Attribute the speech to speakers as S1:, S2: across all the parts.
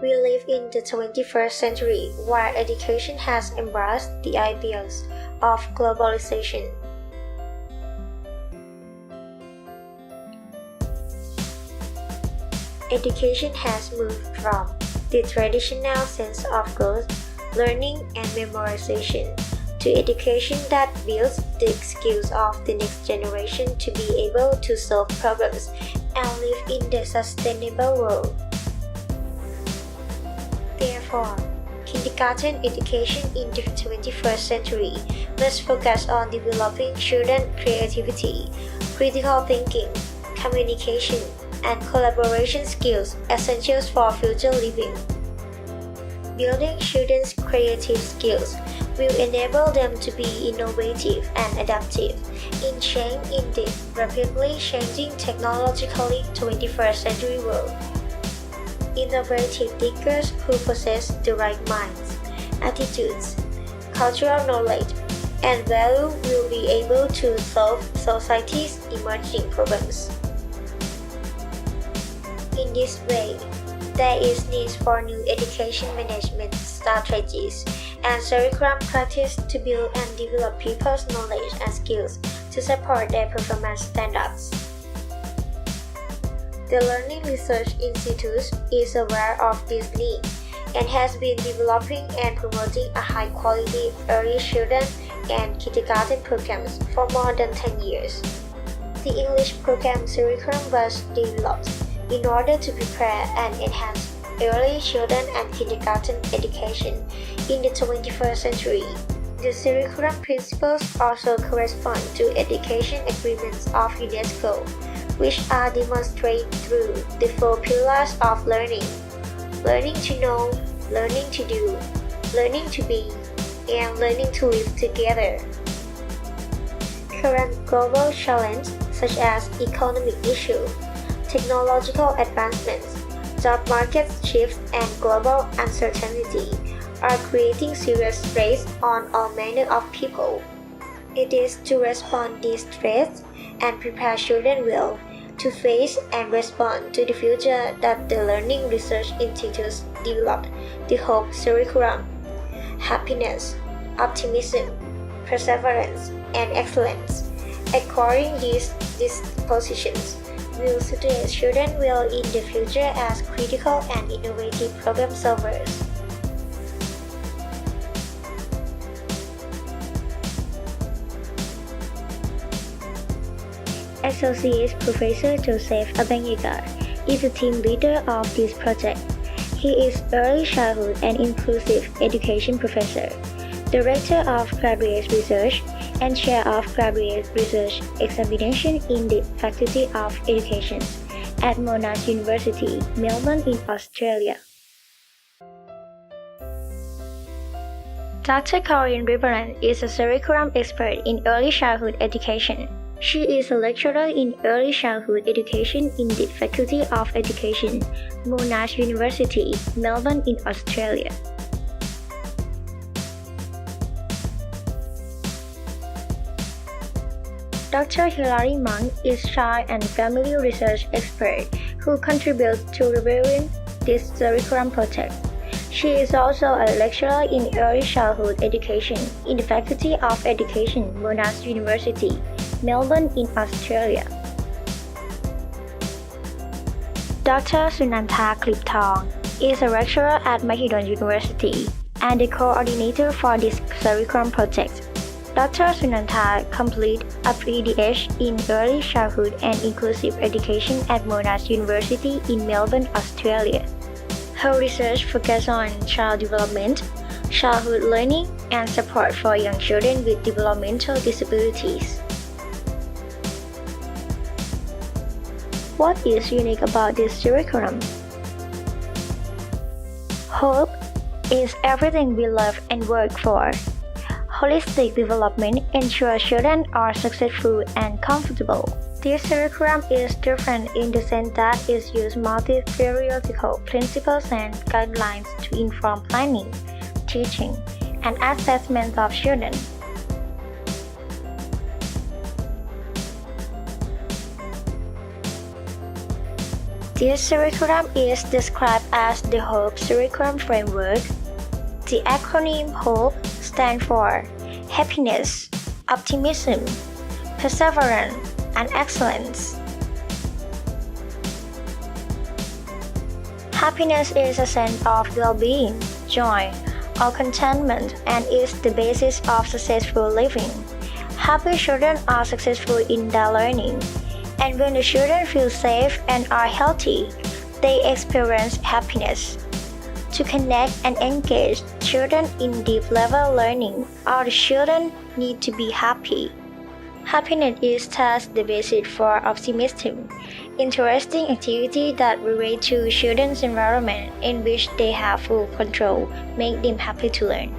S1: We live in the 21st century where education has embraced the ideals of globalization. Education has moved from the traditional sense of growth, learning, and memorization to education that builds the skills of the next generation to be able to solve problems and live in the sustainable world. Therefore, kindergarten education in the 21st century must focus on developing children's creativity, critical thinking, communication, and collaboration skills essentials for future living. Building children's creative skills will enable them to be innovative and adaptive in the rapidly changing technologically 21st century world. Innovative thinkers who possess the right minds, attitudes, cultural knowledge, and value will be able to solve society's emerging problems. In this way, there is need for new education management strategies and curriculum practice to build and develop people's knowledge and skills to support their performance standards. The Learning Research Institute is aware of this need and has been developing and promoting a high-quality early children and kindergarten programs for more than 10 years. The English program curriculum was developed in order to prepare and enhance early children and kindergarten education in the 21st century. The curriculum principles also correspond to education agreements of UNESCO, which are demonstrated through the 4 pillars of learning: learning to know, learning to do, learning to be, and learning to live together. Current global challenges such as economic issues, technological advancements, job market shifts, and global uncertainty are creating serious stress on all manner of people. It is to respond these threats and prepare children well to face and respond to the future that the Learning Research Institute developed the Hope curriculum. Happiness, optimism, perseverance, and excellence. Acquiring these dispositions will suggest children will in the future as critical and innovative problem solvers. Associate Professor Joseph Abanyaga is the team leader of this project. He is Early Childhood and Inclusive Education Professor, Director of Graduate Research, and Chair of Graduate Research Examination in the Faculty of Education at Monash University, Melbourne in Australia. Dr. Corinne Riveron is a curriculum expert in early childhood education. She is a lecturer in early childhood education in the Faculty of Education, Monash University, Melbourne in Australia. Dr. Hilary Monk is child and family research expert who contributes to reviewing this curriculum project. She is also a lecturer in early childhood education in the Faculty of Education, Monash University, Melbourne in Australia. Dr. Sunanta Kliptong is a lecturer at Mahidol University and the coordinator for this curriculum project. Dr. Sunanta completed a PhD in Early Childhood and Inclusive Education at Monash University in Melbourne, Australia. Her research focuses on child development, childhood learning, and support for young children with developmental disabilities. What is unique about this curriculum? Hope is everything we love and work for. Holistic development ensures children are successful and comfortable. This curriculum is different in the sense that it uses multi-theoretical principles and guidelines to inform planning, teaching, and assessment of children. This curriculum is described as the HOPE curriculum framework. The acronym HOPE stands for Happiness, Optimism, Perseverance, and Excellence. Happiness is a sense of well-being, joy, or contentment and is the basis of successful living. Happy children are successful in their learning, and when the children feel safe and are healthy, they experience happiness. To connect and engage children in deep-level learning, all the children need to be happy. Happiness is thus the basis for optimism, interesting activity that relate to children's environment in which they have full control, make them happy to learn.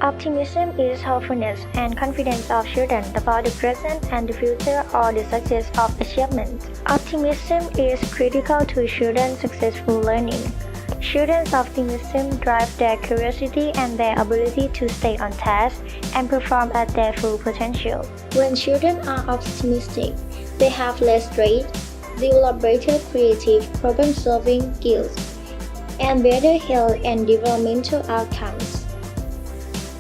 S1: Optimism is hopefulness and confidence of children about the present and the future or the success of achievement. Optimism is critical to children's successful learning. Children's optimism drives their curiosity and their ability to stay on task and perform at their full potential. When children are optimistic, they have less stress, develop better creative problem-solving skills, and better health and developmental outcomes.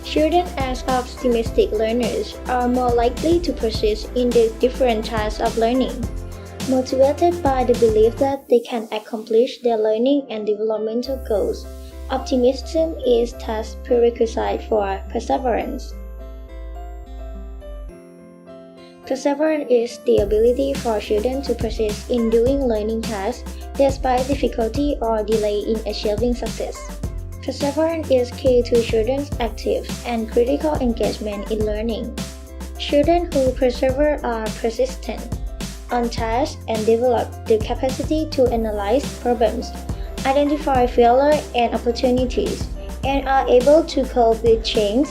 S1: Children as optimistic learners are more likely to persist in the different types of learning, motivated by the belief that they can accomplish their learning and developmental goals. Optimism is thus prerequisite for perseverance. Perseverance is the ability for children to persist in doing learning tasks despite difficulty or delay in achieving success. Perseverance is key to children's active and critical engagement in learning. Children who persevere are persistent, on task, and develop the capacity to analyze problems, identify failure and opportunities, and are able to cope with change.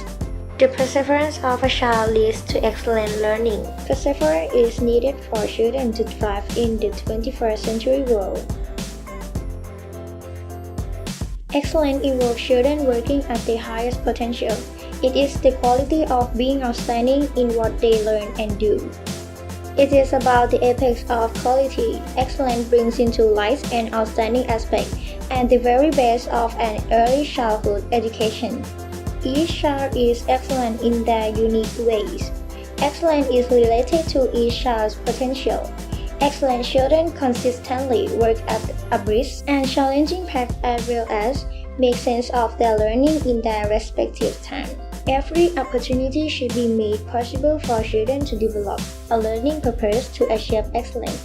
S1: The perseverance of a child leads to excellent learning. Perseverance is needed for children to thrive in the 21st century world. Excellence involves children working at their highest potential. It is the quality of being outstanding in what they learn and do. It is about the apex of quality. Excellence brings into light an outstanding aspect and the very best of an early childhood education. Each child is excellent in their unique ways. Excellence is related to each child's potential. Excellent children consistently work at a brisk and challenging pace as well as make sense of their learning in their respective time. Every opportunity should be made possible for children to develop a learning purpose to achieve excellence.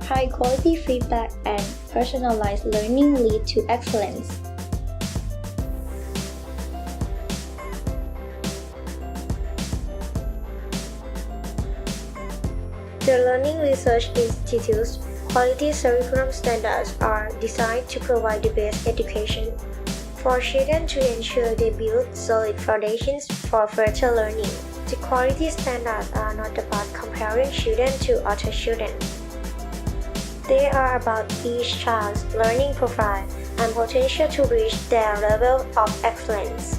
S1: High-quality feedback and personalized learning lead to excellence. The Learning Research Institute's quality curriculum standards are designed to provide the best education for children to ensure they build solid foundations for further learning. The quality standards are not about comparing children to other children. They are about each child's learning profile and potential to reach their level of excellence.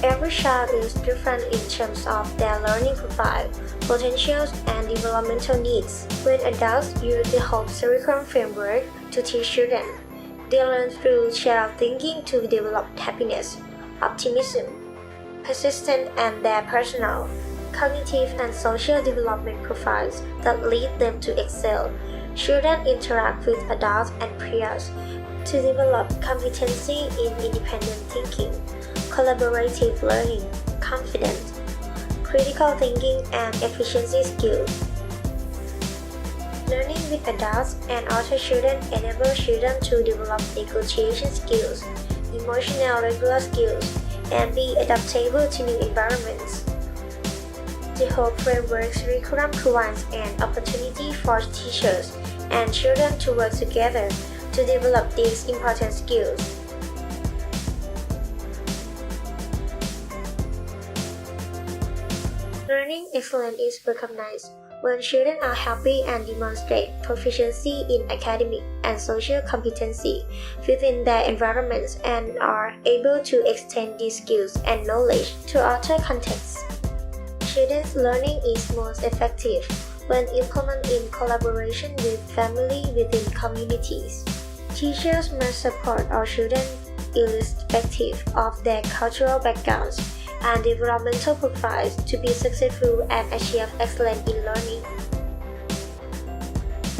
S1: Every child is different in terms of their learning profile, potentials, and developmental needs. When adults use the HOPE curriculum framework to teach children, they learn through shared thinking to develop happiness, optimism, persistence, and their personal, cognitive, and social development profiles that lead them to excel. Children interact with adults and peers to develop competency in independent thinking, collaborative learning, confidence, critical thinking, and efficiency skills. Learning with adults and other children enables children to develop negotiation skills, emotional regular skills, and be adaptable to new environments. The HOPE framework curriculum provides an opportunity for teachers and children to work together to develop these important skills. Learning excellence is recognized When children are happy and demonstrate proficiency in academic and social competency within their environments and are able to extend these skills and knowledge to other contexts. Children's learning is most effective when implemented in collaboration with family within communities. Teachers must support our children irrespective of their cultural backgrounds and developmental profiles to be successful and achieve excellence in learning.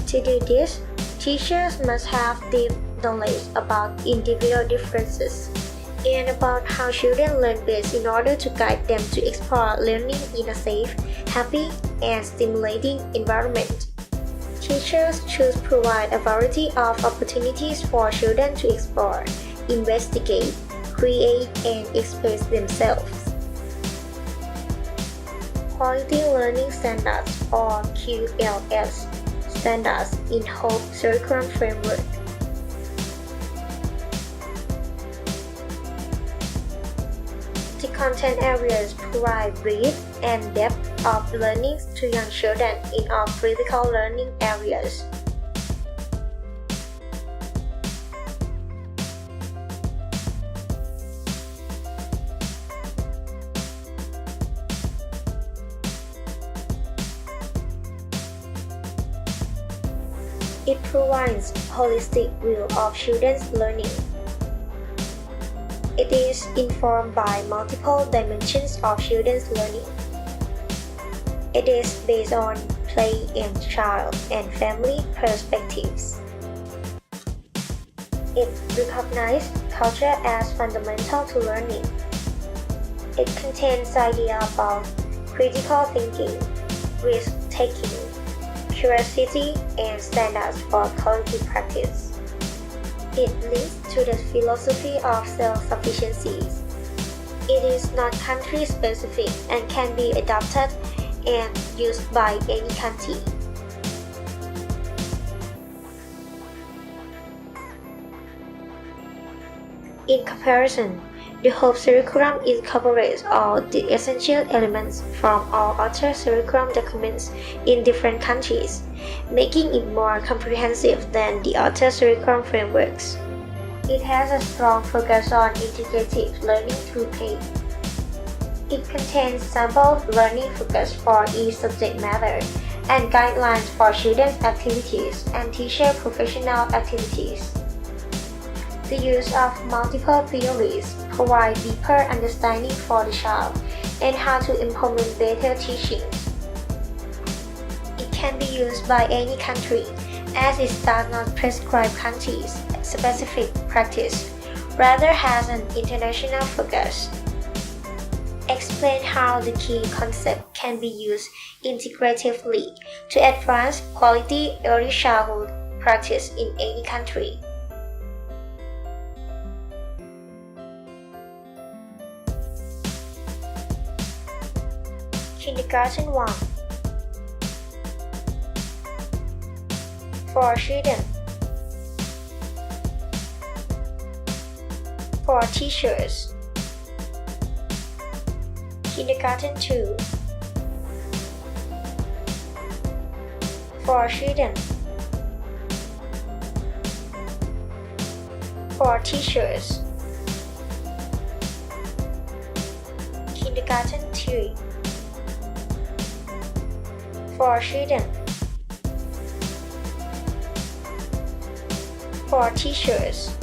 S1: To do this, teachers must have deep knowledge about individual differences and about how children learn best in order to guide them to explore learning in a safe, happy, and stimulating environment. Teachers should provide a variety of opportunities for children to explore, investigate, create, and express themselves. Quality Learning Standards or QLS standards in Hope Curriculum Framework. The content areas provide breadth and depth of learning to young children in all critical learning areas. It provides a holistic view of children's learning. It is informed by multiple dimensions of children's learning. It is based on play and child and family perspectives. It recognizes culture as fundamental to learning. It contains ideas about critical thinking, risk-taking, curiosity, and standards for quality practice. It links to the philosophy of self-sufficiency. It is not country-specific and can be adopted and used by any country. In comparison, the Hope Curriculum incorporates all the essential elements from all other curriculum documents in different countries, making it more comprehensive than the other curriculum frameworks. It has a strong focus on integrative learning through play. It contains sample learning focus for each subject matter and guidelines for children's activities and teacher professional activities. The use of multiple theories provides deeper understanding for the child and how to implement better teaching. It can be used by any country, as it does not prescribe countries' specific practice, rather has an international focus. Explain how the key concept can be used integratively to advance quality early childhood practice in any country. Kindergarten 1. For children. For teachers. Kindergarten 2. For children. For teachers. Kindergarten 3. For children. For teachers.